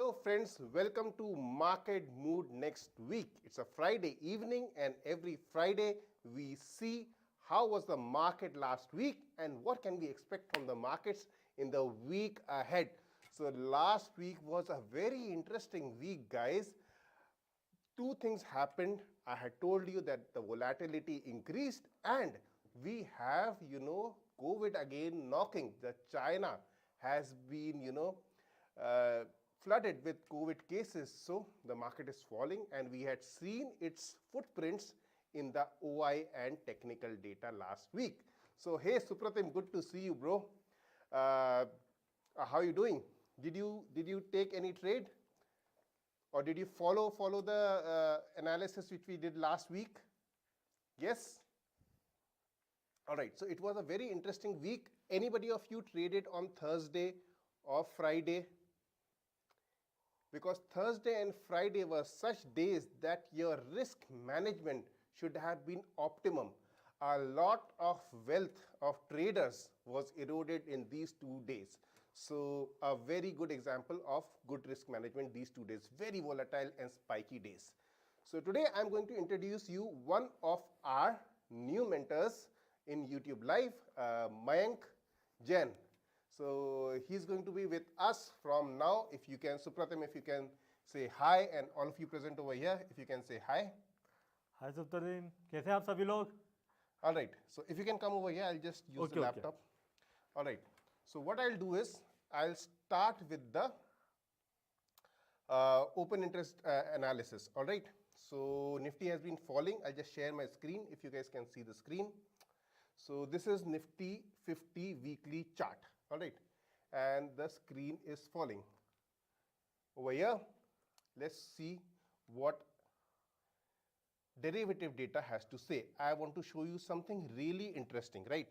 Hello friends, welcome to Market Mood next week. It's a Friday evening and every Friday we see how was the market last week and what can we expect from the markets in the week ahead. So last week was a very interesting week, guys. Two things happened. I had told you that the volatility increased and we have, COVID again knocking. The China has been, flooded with COVID cases. So the market is falling and we had seen its footprints in the OI and technical data last week. So, hey Supratim, good to see you, bro. How are you doing? Did you take any trade? Or did you follow the analysis which we did last week? Yes? All right, so it was a very interesting week. Anybody of you traded on Thursday or Friday? Because Thursday and Friday were such days that your risk management should have been optimum. A lot of wealth of traders was eroded in these 2 days. So a very good example of good risk management these 2 days, very volatile and spiky days. So today I'm going to introduce you one of our new mentors in YouTube Live, Mayank Jain. So he's going to be with us from now. If you can, Supratim, if you can say hi, and all of you present over here, if you can say hi. Hi Supratim, कैसे हैं आप सभी लोग? All right, so if you can come over here, I'll just use the laptop. All right, so what I'll do is, I'll start with the open interest analysis. All right, so Nifty has been falling. I'll just share my screen if you guys can see the screen. So this is Nifty 50 weekly chart. All right, and the screen is falling. Over here, let's see what derivative data has to say. I want to show you something really interesting, right?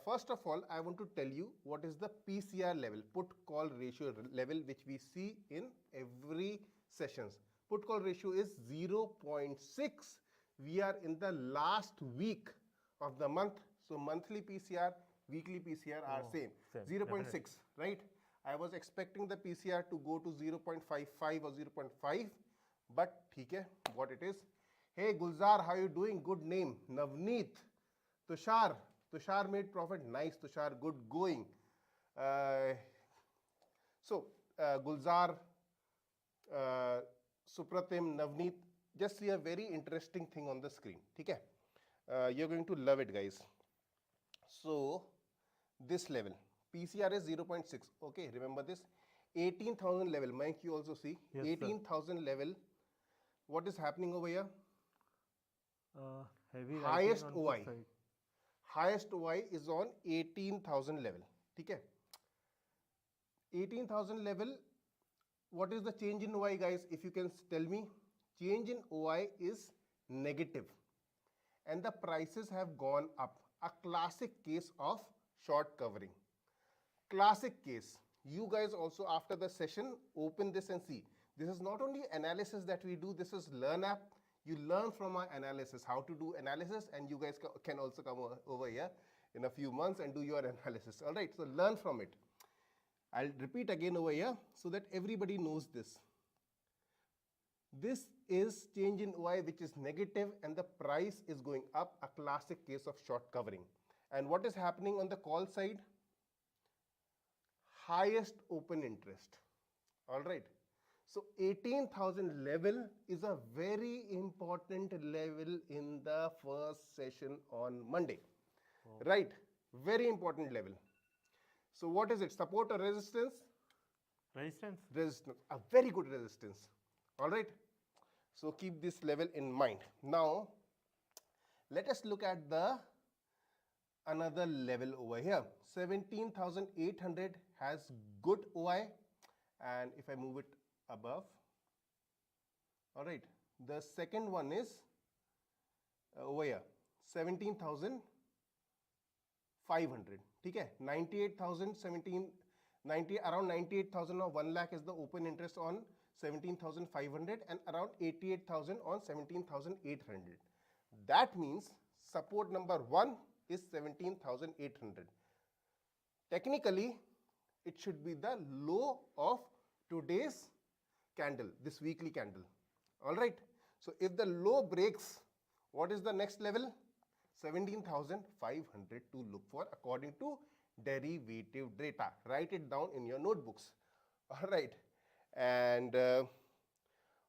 First of all, I want to tell you what is the PCR level, put call ratio level, which we see in every sessions. Put call ratio is 0.6. We are in the last week of the month. So monthly PCR, weekly PCR are same 0.6, right? I was expecting the PCR to go to 0.55 or 0.5, but okay, what it is. Hey Gulzar, how you doing? Good name. Navneet. Tushar made profit. Nice, Tushar, good going. Gulzar, Supratim, Navneet, just see a very interesting thing on the screen. Okay? You're going to love it, guys. So this level, PCR is 0.6. Okay, remember this. 18,000 level, Mike, you also see. Yes, 18,000 level. What is happening over here? Heavy highest OI. Highest OI is on 18,000 level. Okay? 18,000 level. What is the change in OI, guys? If you can tell me. Change in OI is negative. And the prices have gone up. A classic case of short covering. Classic case. You guys also after the session open this and see. This is not only analysis that we do, this is LearnApp. You learn from our analysis how to do analysis, and you guys can also come over here in a few months and do your analysis. All right, so learn from it. I'll repeat again over here so that everybody knows this. This is change in OI which is negative and the price is going up, a classic case of short covering. And what is happening on the call side? Highest open interest. All right. So 18,000 level is a very important level in the first session on Monday. Right? Very important level. So what is it? Support or resistance? Resistance. Resistance. A very good resistance. All right. So keep this level in mind. Now, let us look at the another level over here. 17,800 has good OI, and if I move it above, all right. The second one is over here, 17,500. Okay, 98,000, 90 around 98,000 or 1 lakh is the open interest on 17,500 and around 88,000 on 17,800. That means support number 1 is 17,800. Technically, it should be the low of today's candle, this weekly candle. All right. So if the low breaks, what is the next level? 17,500 to look for according to derivative data. Write it down in your notebooks. All right. And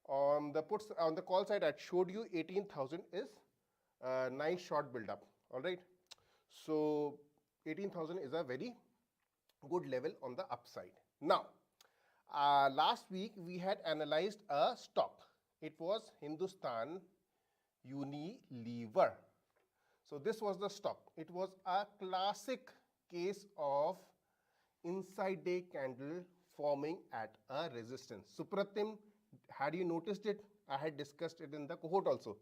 on the call side, I showed you 18,000 is nice short build up. All right. So 18,000 is a very good level on the upside. Now, last week we had analyzed a stock. It was Hindustan Unilever. So this was the stock. It was a classic case of inside day candle forming at a resistance. Supratim, had you noticed it? I had discussed it in the cohort also.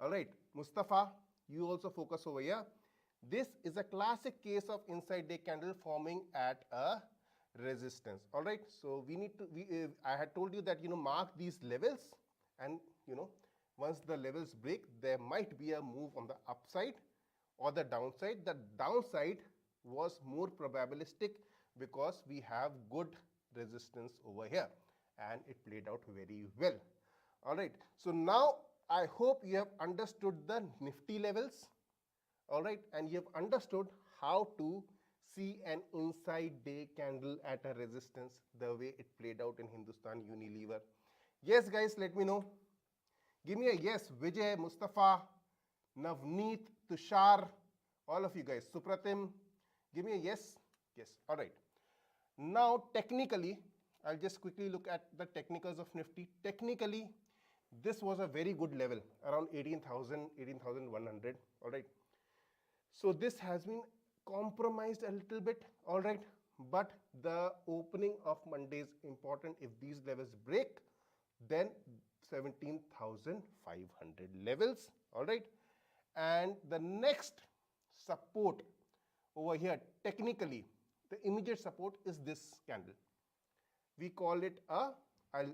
All right. Mustafa, you also focus over here. This is a classic case of inside day candle forming at a resistance. All right. So we need to, I had told you that, mark these levels, and, once the levels break, there might be a move on the upside or the downside. The downside was more probabilistic because we have good resistance over here, and it played out very well. All right. So now I hope you have understood the Nifty levels. All right. And you have understood how to see an inside day candle at a resistance the way it played out in Hindustan Unilever. Yes, guys, let me know. Give me a yes. Vijay, Mustafa, Navneet, Tushar, all of you guys. Supratim, give me a yes. Yes. All right. Now, technically, I'll just quickly look at the technicals of Nifty. Technically, this was a very good level, around 18,000, 18,100. All right. So this has been compromised a little bit. All right. But the opening of Monday is important. If these levels break, then 17,500 levels. All right. And the next support over here, technically, the immediate support is this candle. We call it a, I'll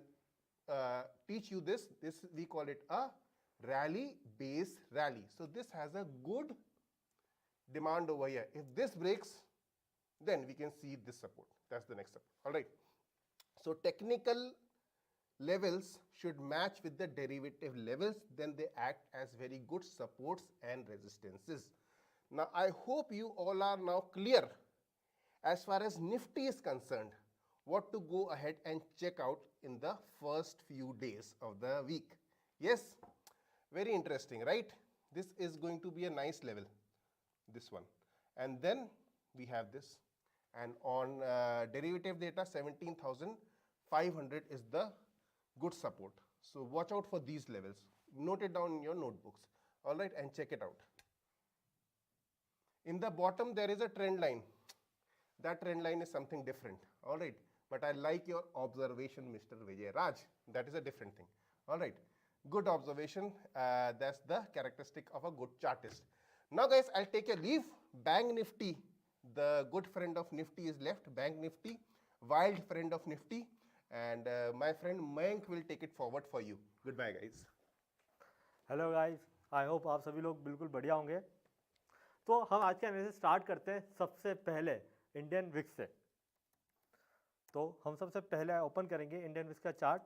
teach you this. We call it a rally base rally. So this has a good demand over here. If this breaks, then we can see this support. That's the next support. All right. So technical levels should match with the derivative levels. Then they act as very good supports and resistances. Now, I hope you all are now clear as far as Nifty is concerned, what to go ahead and check out in the first few days of the week. Yes, very interesting, right? This is going to be a nice level, this one. And then we have this. And on derivative data, 17,500 is the good support. So watch out for these levels. Note it down in your notebooks. All right, and check it out. In the bottom, there is a trend line. That trend line is something different. All right. But I like your observation, Mr. Vijay Raj. That is a different thing. All right. Good observation. That's the characteristic of a good chartist. Now, guys, I'll take a leave. Bank Nifty, the good friend of Nifty is left. Bank Nifty, wild friend of Nifty. And my friend Mayank will take it forward for you. Goodbye, guys. Hello guys, I hope आप सभी लोग बिल्कुल बढ़िया होंगे। तो हम आज के एनालिसिस स्टार्ट करते हैं सबसे पहले इंडियन विक्स से। तो हम सबसे पहले ओपन करेंगे इंडियन विक्स का चार्ट।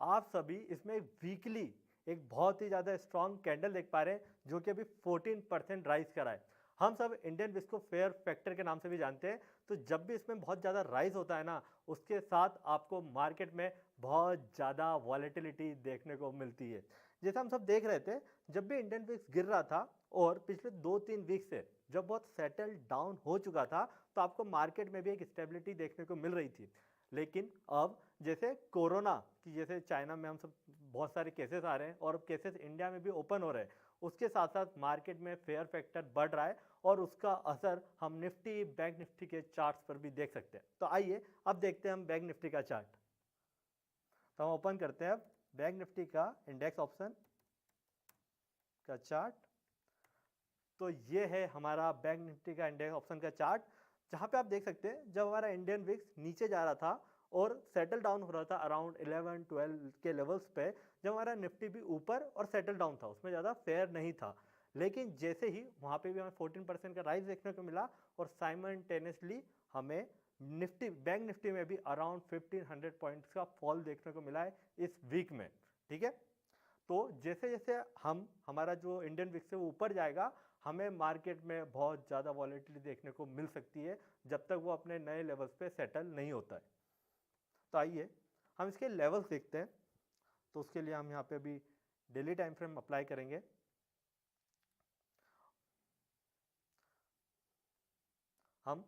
आप सभी इसमें वीकली एक बहुत ही ज़्यादा स्ट्रॉन्ग कैंडल देख पा रहे हैं जो कि अभी 14% राइज करा है। हम सब इंडियन विक्स को फेयर फैक्टर के नाम से भी जानते हैं। तो जब भी इसमें बहुत ज़्यादा राइज होता है ना, उसके साथ आपको मार्केट में बहुत ज़्यादा वॉलेटिलिटी देखने को मिलती है। जैसे हम सब देख रहे थे, जब भी इंडियन विक्स गिर रहा था और पिछले 2-3 वीक से जब बहुत सेटल डाउन हो चुका था, तो आपको मार्केट में भी एक स्टेबिलिटी देखने को मिल रही थी। लेकिन अब जैसे कोरोना की, जैसे चाइना में हम सब बहुत सारे केसेस आ रहे हैं और अब केसेस इंडिया में भी ओपन हो रहे हैं, उसके साथ साथ मार्केट में फेयर फैक्टर बढ़ रहा है और उसका असर हम निफ्टी, बैंक निफ्टी के चार्ट्स पर भी देख सकते हैं। तो आइए अब देखते हैं हम बैंक निफ्टी का चार्ट। तो हम ओपन करते हैं अब बैंक निफ्टी का इंडेक्स ऑप्शन का चार्ट। तो ये है हमारा बैंक निफ्टी का इंडेक्स ऑप्शन का चार्ट, जहां पे आप देख सकते हैं जब हमारा इंडियन विक्स नीचे जा रहा था और सेटल डाउन हो रहा था अराउंड 11-12 के लेवल्स पे, जब हमारा निफ्टी भी ऊपर और सेटल डाउन था, उसमें ज़्यादा फेयर नहीं था। लेकिन जैसे ही वहाँ पे भी हमें 14% का राइज देखने को मिला और साइमल्टेनियसली हमें निफ्टी बैंक निफ्टी में भी अराउंड 1500 पॉइंट्स का फॉल देखने को मिला है इस वीक में। ठीक है, तो जैसे जैसे हमारा जो इंडियन विक्स है वो ऊपर जाएगा, हमें मार्केट में बहुत ज़्यादा वॉलेटिलिटी देखने को मिल सकती है जब तक वो अपने नए लेवल्स पे सेटल नहीं होता है। तो आइए हम इसके लेवल्स देखते हैं। तो उसके लिए हम यहाँ पे अभी डेली टाइम फ्रेम अप्लाई करेंगे। हम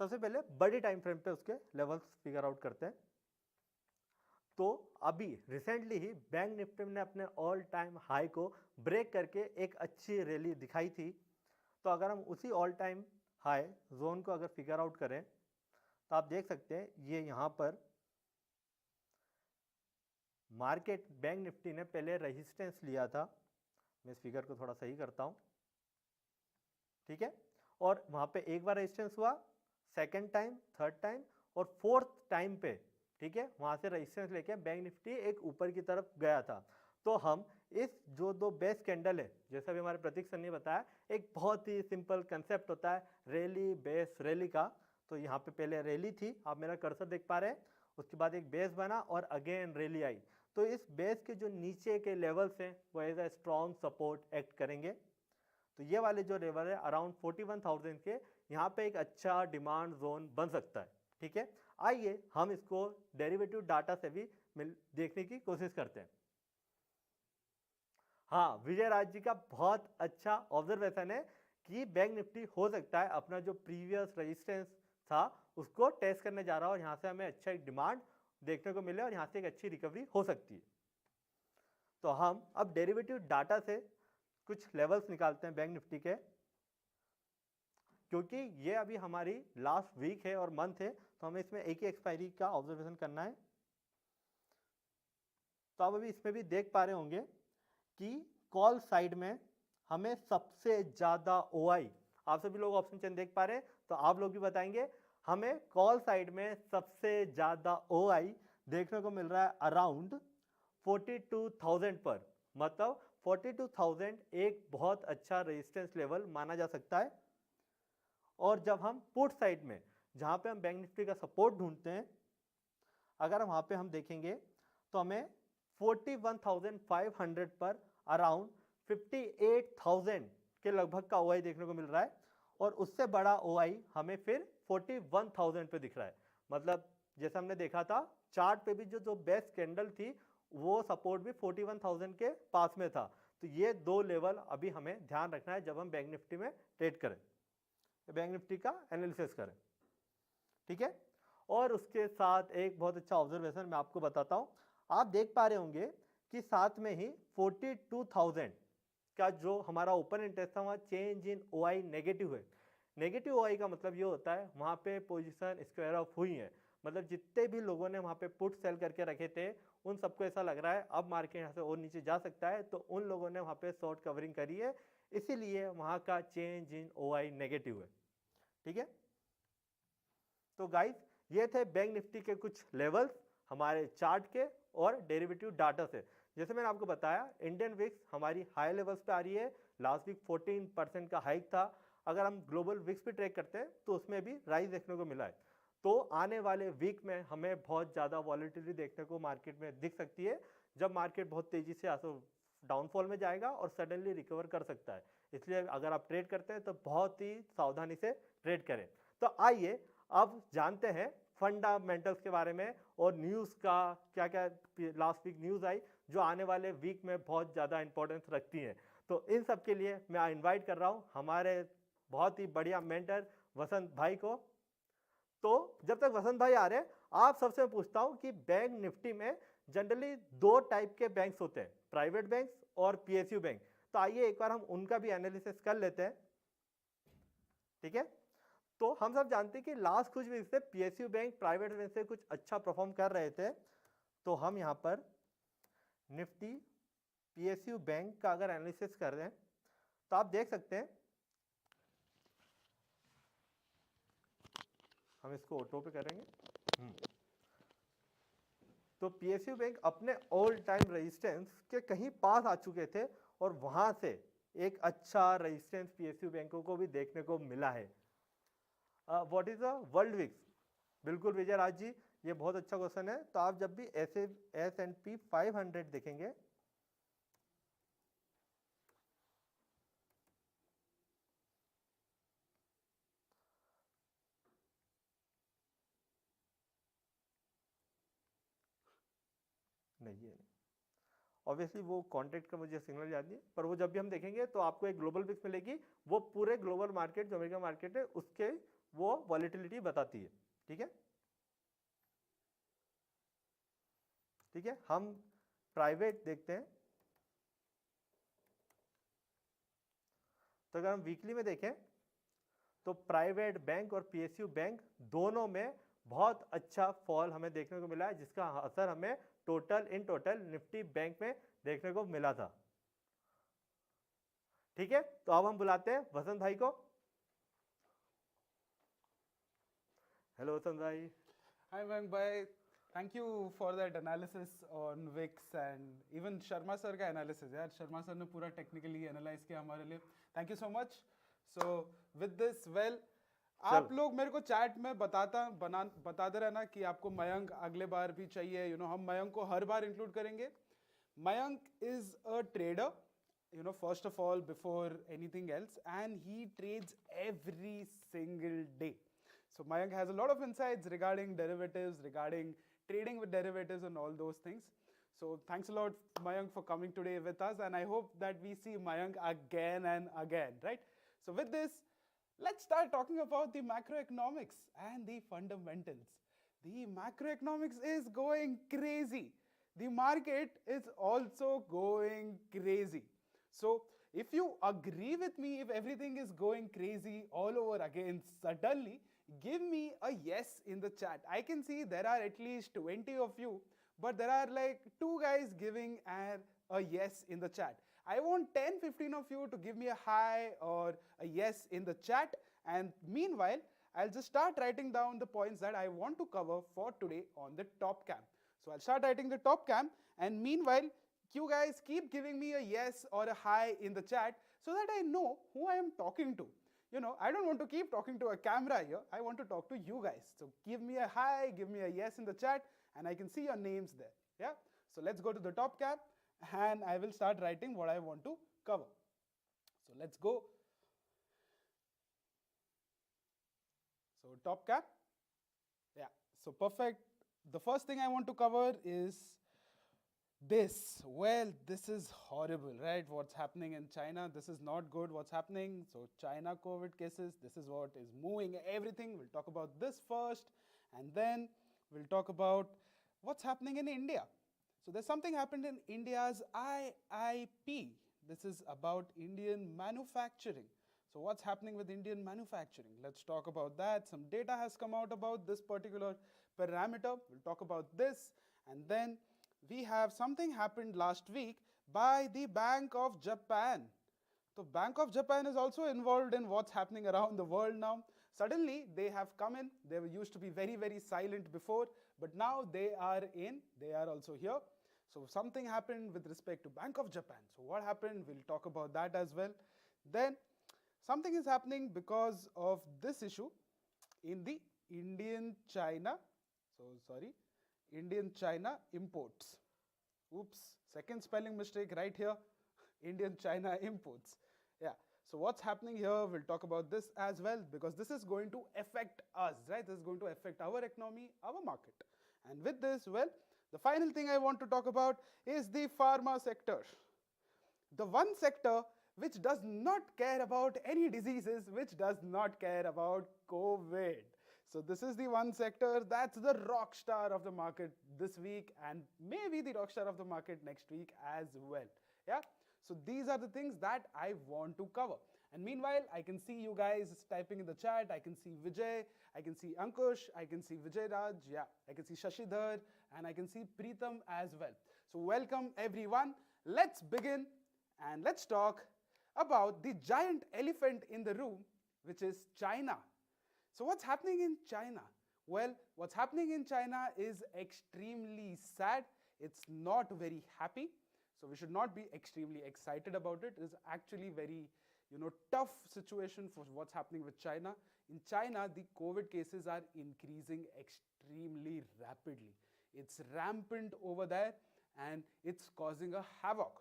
सबसे पहले बड़ी टाइम फ्रेम पे उसके लेवल्स फिगर आउट करते हैं। तो अभी रिसेंटली ही बैंक निफ्टी ने अपने ऑल टाइम हाई को ब्रेक करके एक अच्छी रैली दिखाई थी। तो अगर हम उसी ऑल टाइम हाई जोन को अगर फिगर आउट करें तो आप देख सकते हैं ये यहाँ पर मार्केट बैंक निफ्टी ने पहले रेजिस्टेंस लिया था। मैं इस फिगर को थोड़ा सही करता हूँ। ठीक है, और वहाँ पे एक बार रेजिस्टेंस हुआ, सेकेंड टाइम, थर्ड टाइम और फोर्थ टाइम पे, ठीक है, वहाँ से रेजिस्टेंस लेके बैंक निफ्टी एक ऊपर की तरफ गया था। तो हम इस जो दो बेस कैंडल है, जैसा भी हमारे प्रतीक सर ने बताया, एक बहुत ही सिंपल कंसेप्ट होता है रैली बेस रैली का। तो यहाँ पे पहले रैली थी, आप मेरा कर्सर देख पा रहे हैं, उसके बाद एक बेस बना और अगेन रैली आई। तो इस बेस के जो नीचे के लेवल्स हैं वो as a strong support act करेंगे। तो ये वाले जो लेवल है अराउंड 41,000 के, यहाँ पे एक अच्छा डिमांड जोन बन सकता है। ठीक है, आइए हम इसको डेरिवेटिव डाटा से भी देखने की कोशिश करते हैं। हाँ, विजय राज जी का बहुत अच्छा ऑब्जर्वेशन है कि बैंक निफ्टी हो सकता है अपना जो प्रीवियस रेजिस्टेंस था उसको टेस्ट करने जा रहा है और यहाँ से हमें अच्छा एक डिमांड देखने को मिले और यहाँ से एक अच्छी रिकवरी हो सकती है। तो हम अब डेरिवेटिव डाटा से कुछ लेवल्स निकालते हैं बैंक निफ्टी के, क्योंकि ये अभी हमारी लास्ट वीक है और मंथ है, तो हमें इसमें एक ही एक्सपायरी का ऑब्जर्वेशन करना है। तो आप अभी इसमें भी देख पा रहे होंगे कि कॉल साइड में हमें सबसे ज्यादा ओआई, आप सभी लोग ऑप्शन चेन देख पा रहे हैं, तो आप लोग भी बताएंगे, हमें कॉल साइड में सबसे ज्यादा ओआई देखने को मिल रहा है अराउंड 42,000 पर। मतलब 42,000 एक बहुत अच्छा रेजिस्टेंस लेवल माना जा सकता है। और जब हम पुट साइड में, जहां पे हम बैंक निफ्टी का सपोर्ट ढूंढते हैं, अगर वहां पे हम देखेंगे तो हमें 41,500 पर अराउंड 58,000 के लगभग का ओआई देखने को मिल रहा है और उससे बड़ा ओआई हमें फिर 41,000 पे दिख रहा है। मतलब जैसे हमने देखा था चार्ट पे भी जो बेस्ट कैंडल थी वो सपोर्ट भी 41,000 के पास में था। तो ये दो लेवल अभी हमें ध्यान रखना है जब हम बैंक निफ्टी में ट्रेड करें, बैंक निफ्टी का एनालिसिस करें। ठीक है, और उसके साथ एक बहुत अच्छा ऑब्जर्वेशन मैं आपको बताता हूं। आप देख पा रहे होंगे कि साथ में ही 42,000 का जो हमारा ओपन इंटरेस्ट था वहां चेंज इन ओआई नेगेटिव है। नेगेटिव ओआई का मतलब ये होता है वहां पे पोजीशन स्क्वायर ऑफ हुई है, मतलब जितने भी लोगों ने वहां पे पुट सेल करके रखे थे उन सबको ऐसा लग रहा है अब मार्केट यहाँ से और नीचे जा सकता है, तो उन लोगों ने वहां पे शॉर्ट कवरिंग करी है, इसीलिए वहां का चेंज इन ओआई नेगेटिव है। ठीक है, तो गाइस ये थे बैंक निफ्टी के कुछ लेवल्स हमारे चार्ट के और डेरिवेटिव डाटा से। जैसे मैंने आपको बताया इंडियन विक्स हमारी हाई लेवल्स पे आ रही है, लास्ट वीक 14% का हाइक था। अगर हम ग्लोबल विक्स पे ट्रेक करते हैं तो उसमें भी राइज देखने को मिला है। तो आने वाले वीक में हमें बहुत ज़्यादा वॉलेटिलिटी देखने को मार्केट में दिख सकती है, जब मार्केट बहुत तेज़ी से डाउनफॉल में जाएगा और सडनली रिकवर कर सकता है। इसलिए अगर आप ट्रेड करते हैं तो बहुत ही सावधानी से ट्रेड करें। तो आइए अब जानते हैं फंडामेंटल्स के बारे में और न्यूज़ का क्या क्या लास्ट वीक न्यूज़ आई जो आने वाले वीक में बहुत ज़्यादा इंपॉर्टेंस रखती हैं। तो इन सब के लिए मैं इनवाइट कर रहा हूँ हमारे बहुत ही बढ़िया मेंटर वसंत भाई को। तो जब तक वसंत भाई आ रहे हैं, आप सबसे पूछता हूँ कि बैंक निफ्टी में जनरली दो टाइप के बैंक्स होते हैं, प्राइवेट बैंक्स और पीएसयू बैंक। तो आइए एक बार हम उनका भी एनालिसिस कर लेते हैं। ठीक है, तो हम सब जानते हैं कि लास्ट कुछ वीक से पीएसयू बैंक प्राइवेट बैंक से कुछ अच्छा परफॉर्म कर रहे थे। तो हम यहाँ पर निफ्टी पीएसयू बैंक का अगर एनालिसिस कर रहे हैं तो आप देख सकते हैं, हम इसको ऑटो पे करेंगे। तो पीएसयू बैंक अपने ऑल टाइम रेजिस्टेंस के कहीं पास आ चुके थे और वहां से एक अच्छा रेजिस्टेंस पीएसयू बैंकों को भी देखने को मिला है। What is the world VIX? बिल्कुल विजय राज जी, ये बहुत अच्छा क्वेश्चन है। तो आप जब भी ऐसे S&P 500 देखेंगे, नहीं ये नहीं, ऑब्वियसली वो कॉन्ट्रैक्ट का मुझे सिग्नल याद नहीं, पर वो जब भी हम देखेंगे तो आपको एक ग्लोबल पिक्स मिलेगी, वो पूरे ग्लोबल मार्केट जो अमेरिका मार्केट है उसके वो वॉलेटिलिटी बताती है। ठीक है, ठीक है। हम प्राइवेट देखते हैं, तो अगर हम वीकली में देखें तो प्राइवेट बैंक और पीएसयू बैंक दोनों में बहुत अच्छा फॉल हमें देखने को मिला है, जिसका असर हमें टोटल निफ्टी बैंक में देखने को मिला था। ठीक है, तो अब हम बुलाते हैं वसंत भाई को। हेलो वसंत भाई। Hi Mayank bhai, thank you for that analysis on VIX and even Sharma sir का analysis यार, Sharma sir ने पूरा technically analyze किया हमारे लिए, thank you so much. So with this well, आप लोग मेरे को चैट में बताते रहना कि आपको मयंक अगले बार भी चाहिए, हम मयंक को हर बार इंक्लूड करेंगे. Mayank is a trader, first of all before anything else, and he trades every single day. So Mayank has a lot of insights regarding derivatives, regarding trading with derivatives and all those things. So thanks a lot Mayank for coming today with us, and I hope that we see Mayank again and again, right? So with this, let's start talking about the macroeconomics and the fundamentals. The macroeconomics is going crazy. The market is also going crazy. So if you agree with me, if everything is going crazy all over again suddenly, give me a yes in the chat. I can see there are at least 20 of you, but there are like 2 guys giving a yes in the chat. I want 10-15 of you to give me a hi or a yes in the chat, and meanwhile I'll just start writing down the points that I want to cover for today on the top cam. So I'll start writing the top cam, and meanwhile you guys keep giving me a yes or a hi in the chat so that I know who I am talking to. I don't want to keep talking to a camera here. I want to talk to you guys. So give me a hi, give me a yes in the chat, and I can see your names there. Yeah. So let's go to the top cam, and I will start writing what I want to cover. So let's go. So top cam. Yeah. So perfect. The first thing I want to cover is this. Well, this is horrible, right? What's happening in China? This is not good. What's happening? So China COVID cases, this is what is moving everything. We'll talk about this first, and then we'll talk about what's happening in India. So there's something happened in India's IIP. This is about Indian manufacturing. So what's happening with Indian manufacturing? Let's talk about that. Some data has come out about this particular parameter. We'll talk about this, and then we have something happened last week by the Bank of Japan. So Bank of Japan is also involved in what's happening around the world now. Suddenly they have come in. They used to be very, very silent before, but now they are also here. So something happened with respect to Bank of Japan. So what happened? We'll talk about that as well. Then something is happening because of this issue in the Indian-China imports. Oops, second spelling mistake right here. Indian-China imports. Yeah. So what's happening here? We'll talk about this as well, because this is going to affect us, right? This is going to affect our economy, our market. And with this, well, the final thing I want to talk about is the pharma sector. The one sector which does not care about any diseases, which does not care about COVID. So this is the one sector that's the rock star of the market this week, and maybe the rock star of the market next week as well. Yeah. So these are the things that I want to cover. And meanwhile, I can see you guys typing in the chat. I can see Vijay, I can see Ankush, I can see Vijay Raj, yeah, I can see Shashidhar, and I can see Preetham as well. So welcome everyone. Let's begin, and let's talk about the giant elephant in the room, which is China. So what's happening in China? Well, what's happening in China is extremely sad. It's not very happy. So we should not be extremely excited about it. It is actually very, tough situation for what's happening with China. In China, the COVID cases are increasing extremely rapidly. It's rampant over there and it's causing a havoc.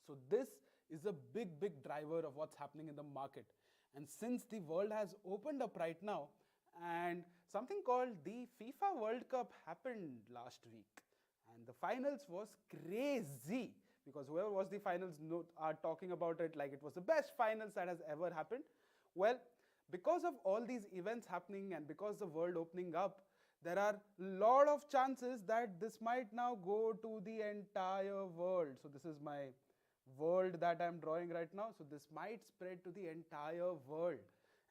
So this is a big driver of what's happening in the market. And since the world has opened up right now, and something called the FIFA World Cup happened last week, and the finals was crazy, because whoever was the finals are talking about it like it was the best finals that has ever happened. Well, because of all these events happening and because the world opening up, there are a lot of chances that this might now go to the entire world. So this is my world that I'm drawing right now. So this might spread to the entire world.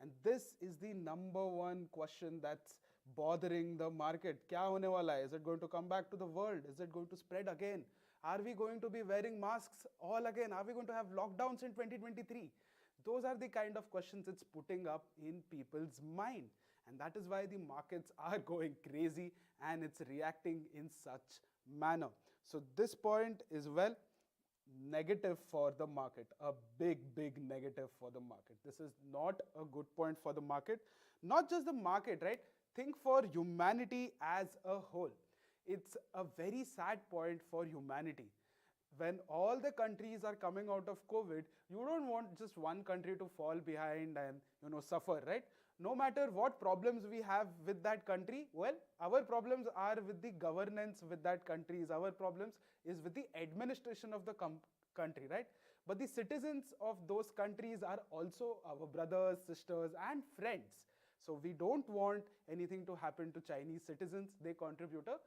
And this is the number one question that's bothering the market. Kya hone wala hai? Is it going to come back to the world? Is it going to spread again? Are we going to be wearing masks all again? Are we going to have lockdowns in 2023? Those are the kind of questions it's putting up in people's mind. And that is why the markets are going crazy and it's reacting in such manner. So this point is, well, negative for the market, a big negative for the market. This is not a good point for the market. Not just the market, right? Think for humanity as a whole. It's a very sad point for humanity. When all the countries are coming out of COVID, you don't want just one country to fall behind and suffer, right? No matter what problems we have with that country, well, our problems are with the governance with that country. Our problems is with the administration of the country, right? But the citizens of those countries are also our brothers, sisters, and friends. So we don't want anything to happen to Chinese citizens. They contribute a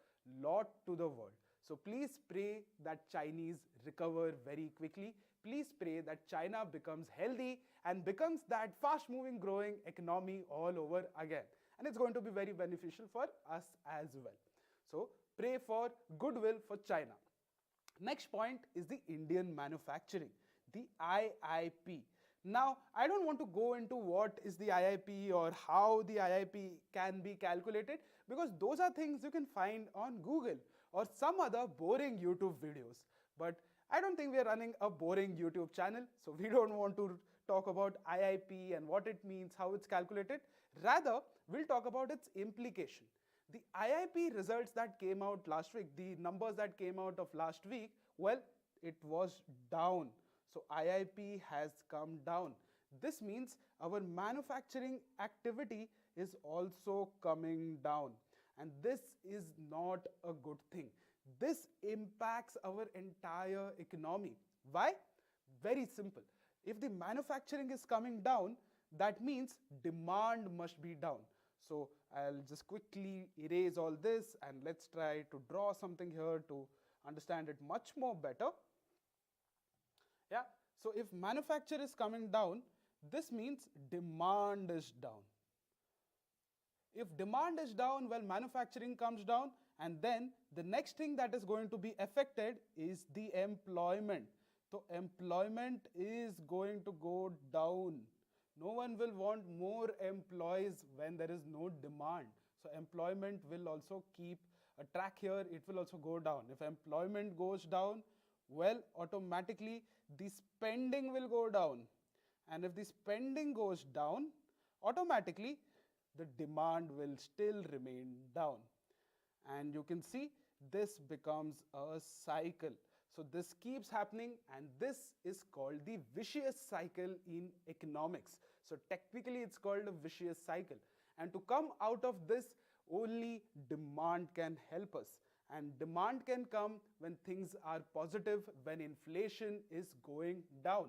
lot to the world. So please pray that Chinese recover very quickly. Please pray that China becomes healthy and becomes that fast-moving, growing economy all over again. And it's going to be very beneficial for us as well. So pray for goodwill for China. Next point is the Indian manufacturing, the IIP. Now, I don't want to go into what is the IIP or how the IIP can be calculated, because those are things you can find on Google or some other boring YouTube videos. But I don't think we are running a boring YouTube channel, so we don't want to talk about IIP and what it means, how it's calculated. Rather, we'll talk about its implication. The IIP results that came out last week, the numbers that came out of last week, well, it was down. So IIP has come down. This means our manufacturing activity is also coming down. And this is not a good thing. This impacts our entire economy. Why? Very simple. If the manufacturing is coming down, that means demand must be down. So I'll just quickly erase all this and let's try to draw something here to understand it much more better. Yeah, so if manufacture is coming down, this means demand is down. If demand is down, well, manufacturing comes down, and then the next thing that is going to be affected is the employment. So employment is going to go down. No one will want more employees when there is no demand. So employment will also keep a track here. It will also go down. If employment goes down, well, automatically the spending will go down. And if the spending goes down, automatically the demand will still remain down. And you can see this becomes a cycle. So this keeps happening, and this is called the vicious cycle in economics. So technically it's called a vicious cycle. And to come out of this, only demand can help us. And demand can come when things are positive, when inflation is going down.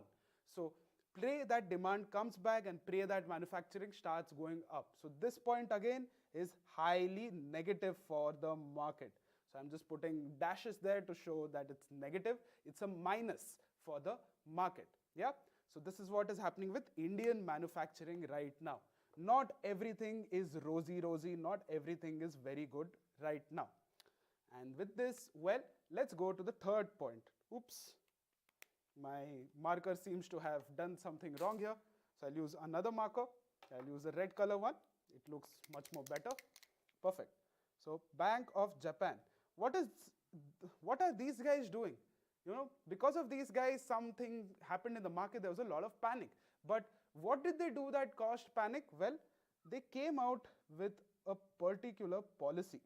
So pray that demand comes back and pray that manufacturing starts going up. So this point again is highly negative for the market. So I'm just putting dashes there to show that it's negative. It's a minus for the market. Yeah. So this is what is happening with Indian manufacturing right now. Not everything is rosy. Not everything is very good right now. And with this, well, let's go to the third point. Oops. My marker seems to have done something wrong here. So I'll use another marker. I'll use a red color one. It looks much more better. Perfect. So Bank of Japan. What are these guys doing? Because of these guys, something happened in the market. There was a lot of panic. But what did they do that caused panic? Well, they came out with a particular policy.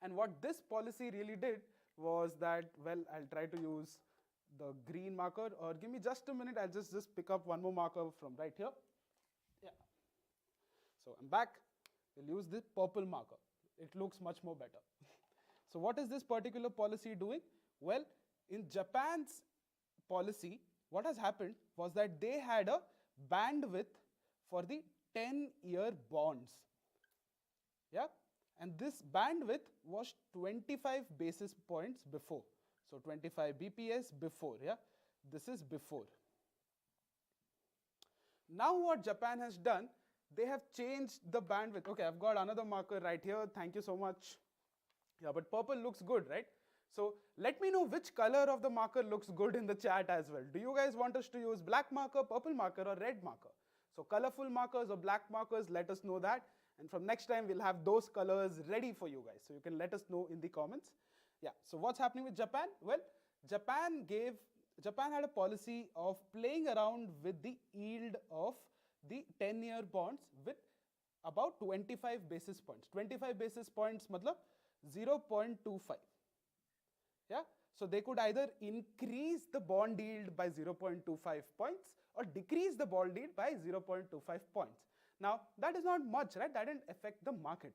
And what this policy really did was that, well, I'll try to use the green marker, or give me just a minute, I'll just pick up one more marker from right here. Yeah. So I'm back. We'll use the purple marker. It looks much more better. So what is this particular policy doing? Well, in Japan's policy, what has happened was that they had a bandwidth for the 10-year bonds. Yeah, and this bandwidth was 25 basis points before. So 25 BPS before, yeah, this is before. Now what Japan has done, they have changed the bandwidth. Okay, I've got another marker right here. Thank you so much. Yeah, but purple looks good, right? So let me know which color of the marker looks good in the chat as well. Do you guys want us to use black marker, purple marker, or red marker? So colorful markers or black markers, let us know that. And from next time, we'll have those colors ready for you guys. So you can let us know in the comments. Yeah, so what's happening with Japan? Well, Japan had a policy of playing around with the yield of the 10-year bonds with about 25 basis points. 25 basis points matlab 0.25. Yeah, so they could either increase the bond yield by 0.25 points or decrease the bond yield by 0.25 points. Now, that is not much, right? That didn't affect the market.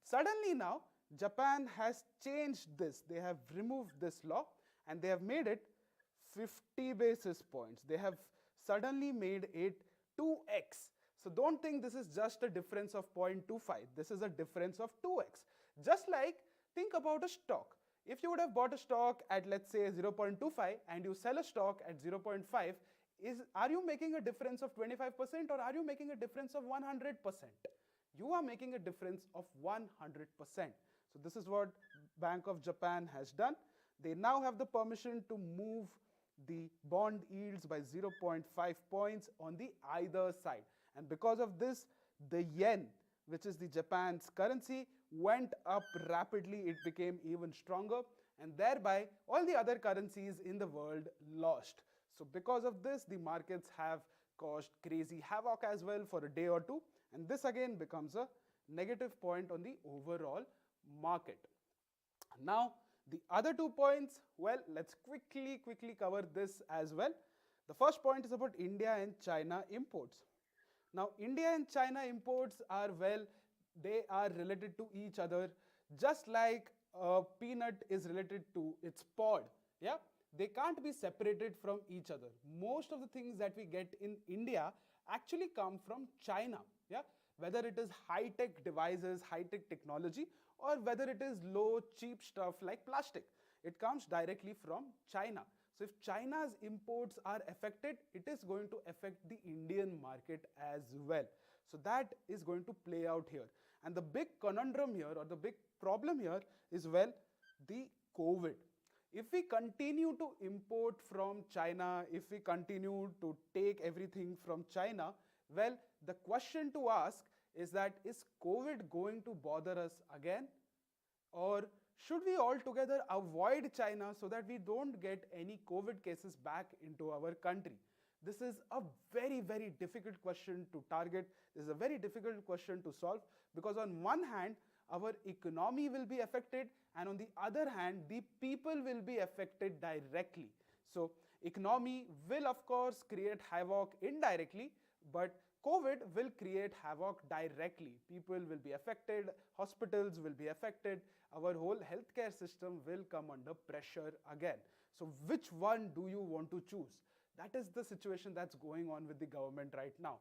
Suddenly now, Japan has changed this. They have removed this law and they have made it 50 basis points. They have suddenly made it 2x. So don't think this is just a difference of 0.25. This is a difference of 2x. Just like, think about a stock. If you would have bought a stock at, let's say, 0.25 and you sell a stock at 0.5, are you making a difference of 25% or are you making a difference of 100%? You are making a difference of 100%. So this is what Bank of Japan has done. They now have the permission to move the bond yields by 0.5 points on the either side. And because of this, the yen, which is the Japan's currency, went up rapidly. It became even stronger, and thereby all the other currencies in the world lost. So because of this, the markets have caused crazy havoc as well for a day or two, and this again becomes a negative point on the overall market. Now, the other 2 points, well, let's quickly cover this as well. The first point is about India and China imports. Now, India and China imports are, well, they are related to each other, just like a peanut is related to its pod. Yeah, they can't be separated from each other. Most of the things that we get in India actually come from China. Yeah, whether it is high-tech devices, high-tech technology, or whether it is low, cheap stuff like plastic, it comes directly from China. So if China's imports are affected, it is going to affect the Indian market as well. So that is going to play out here. And the big conundrum here, or the big problem here is, well, the COVID. If we continue to import from China, if we continue to take everything from China, well, the question to ask is that, is COVID going to bother us again? Or should we altogether avoid China so that we don't get any COVID cases back into our country? This is a very difficult question to target. This is a very difficult question to solve, because on one hand, our economy will be affected, and on the other hand, the people will be affected directly. So economy will of course create havoc indirectly, but COVID will create havoc directly. People will be affected, hospitals will be affected, our whole healthcare system will come under pressure again. So which one do you want to choose? That is the situation that's going on with the government right now.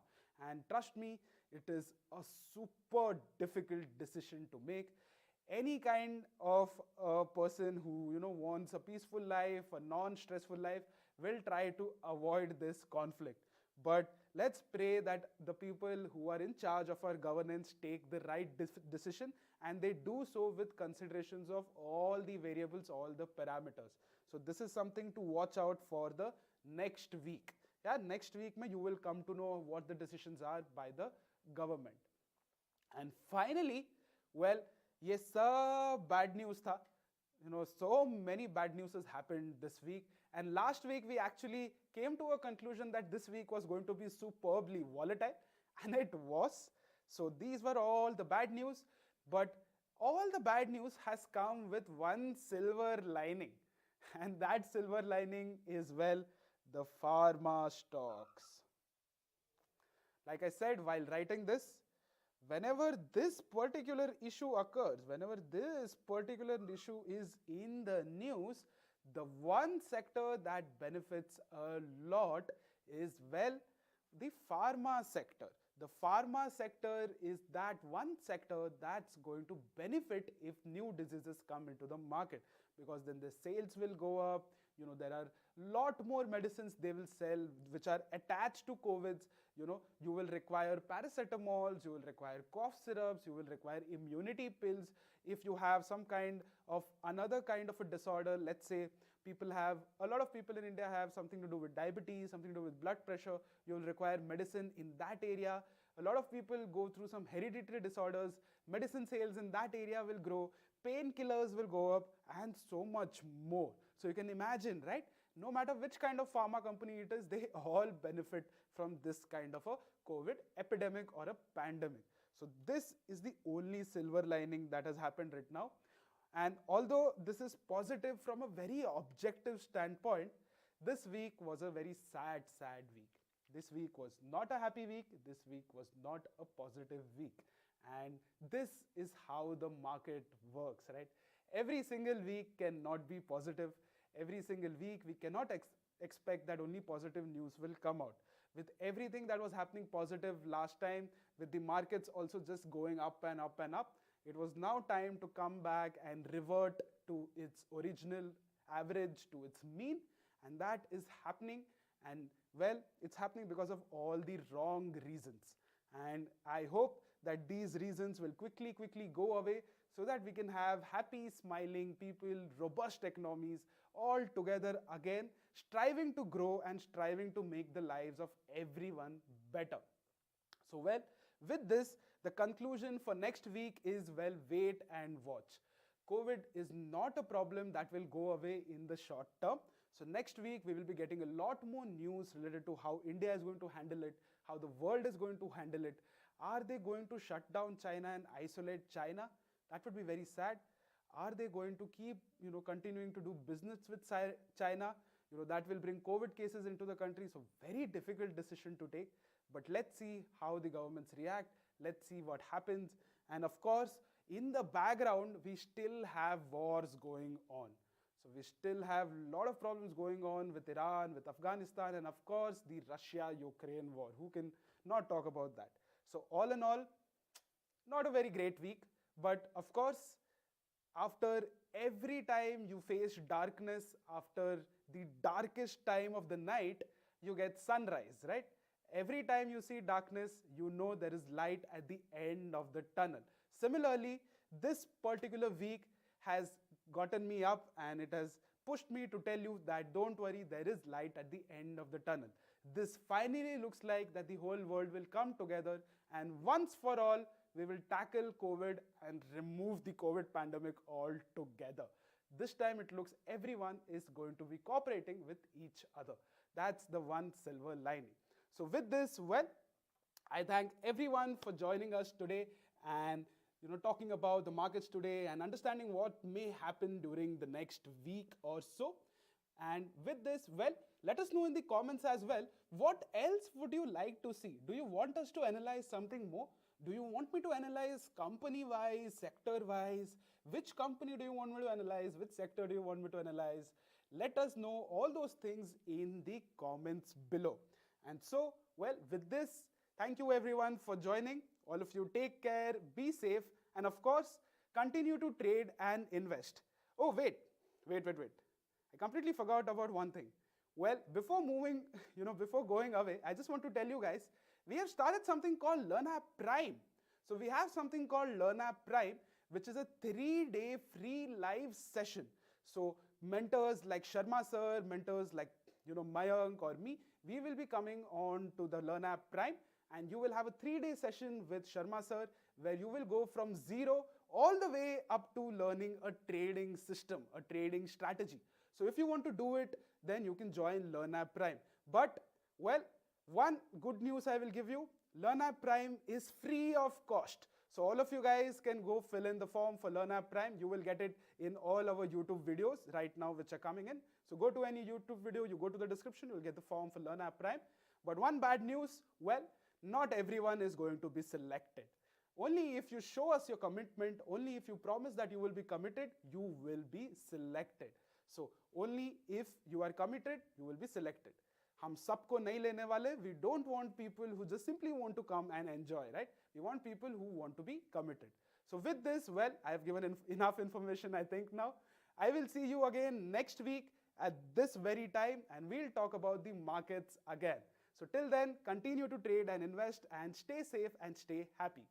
And trust me, it is a super difficult decision to make. Any kind of a person who wants a peaceful life, a non-stressful life, will try to avoid this conflict. But let's pray that the people who are in charge of our governance take the right decision, and they do so with considerations of all the variables, all the parameters. So this is something to watch out for the next week. Yeah, next week you will come to know what the decisions are by the government. And finally, well, yes, bad news tha. So many bad news has happened this week. And last week we actually came to a conclusion that this week was going to be superbly volatile, and it was. So these were all the bad news, but all the bad news has come with one silver lining. And that silver lining is, well, the pharma stocks. Like I said while writing this, whenever this particular issue occurs, whenever this particular issue is in the news, the one sector that benefits a lot is, well, the pharma sector. The pharma sector is that one sector that's going to benefit if new diseases come into the market, because then the sales will go up. You know, there are lot more medicines they will sell which are attached to COVIDs. You know, you will require paracetamols, you will require cough syrups, you will require immunity pills. If you have some kind of another kind of a disorder, let's say a lot of people in India have something to do with diabetes, something to do with blood pressure, you will require medicine in that area. A lot of people go through some hereditary disorders, medicine sales in that area will grow, painkillers will go up, and so much more. So you can imagine, right? No matter which kind of pharma company it is, they all benefit from this kind of a COVID epidemic or a pandemic. So this is the only silver lining that has happened right now. And although this is positive from a very objective standpoint, this week was a very sad week. This week was not a happy week. This week was not a positive week. And this is how the market works, right? Every single week cannot be positive. Every single week we cannot expect that only positive news will come out. With everything that was happening positive last time, with the markets also just going up and up and up, it was now time to come back and revert to its original average, to its mean, and that is happening. And well, it's happening because of all the wrong reasons. And I hope that these reasons will quickly go away, so that we can have happy, smiling people, robust economies all together again, striving to grow and striving to make the lives of everyone better. So well, with this, the conclusion for next week is, well, wait and watch. COVID is not a problem that will go away in the short term. So next week we will be getting a lot more news related to how India is going to handle it, how the world is going to handle it. Are they going to shut down China and isolate China? That would be very sad. Are they going to keep, continuing to do business with China? That will bring COVID cases into the country. So very difficult decision to take. But let's see how the governments react. Let's see what happens. And of course, in the background, we still have wars going on. So we still have a lot of problems going on with Iran, with Afghanistan, and of course, the Russia-Ukraine war. Who can not talk about that? So all in all, not a very great week. But of course, after every time you face darkness, after the darkest time of the night, you get sunrise, right? Every time you see darkness, you know there is light at the end of the tunnel. Similarly, this particular week has gotten me up and it has pushed me to tell you that don't worry, there is light at the end of the tunnel. This finally looks like that the whole world will come together, and once for all, we will tackle COVID and remove the COVID pandemic altogether. This time it looks everyone is going to be cooperating with each other. That's the one silver lining. So with this, well, I thank everyone for joining us today and talking about the markets today and understanding what may happen during the next week or so. And with this, well, let us know in the comments as well, what else would you like to see? Do you want us to analyze something more? Do you want me to analyze company-wise, sector-wise? Which company do you want me to analyze? Which sector do you want me to analyze? Let us know all those things in the comments below. And so, well, with this, thank you everyone for joining. All of you take care, be safe, and of course, continue to trade and invest. Oh, wait. I completely forgot about one thing. Well, before moving, before going away, I just want to tell you guys, we have started something called LearnApp Prime. So we have something called LearnApp Prime, which is a 3-day free live session. So mentors like Sharma sir, mentors like Mayank or me, we will be coming on to the LearnApp Prime, and you will have a 3-day session with Sharma sir, where you will go from zero all the way up to learning a trading system, a trading strategy. So if you want to do it, then you can join LearnApp Prime. But, well, one good news I will give you, LearnApp Prime is free of cost. So all of you guys can go fill in the form for LearnApp Prime. You will get it in all our YouTube videos right now which are coming in. So go to any YouTube video, you go to the description, you'll get the form for LearnApp Prime. But one bad news, well, not everyone is going to be selected. Only if you show us your commitment, only if you promise that you will be committed, you will be selected. So only if you are committed, you will be selected. हम सबको नहीं लेने वाले. We don't want people who just simply want to come and enjoy, right? We want people who want to be committed. So with this, well, I have given enough information, I think now. I will see you again next week at this very time, and we'll talk about the markets again. So till then, continue to trade and invest and stay safe and stay happy.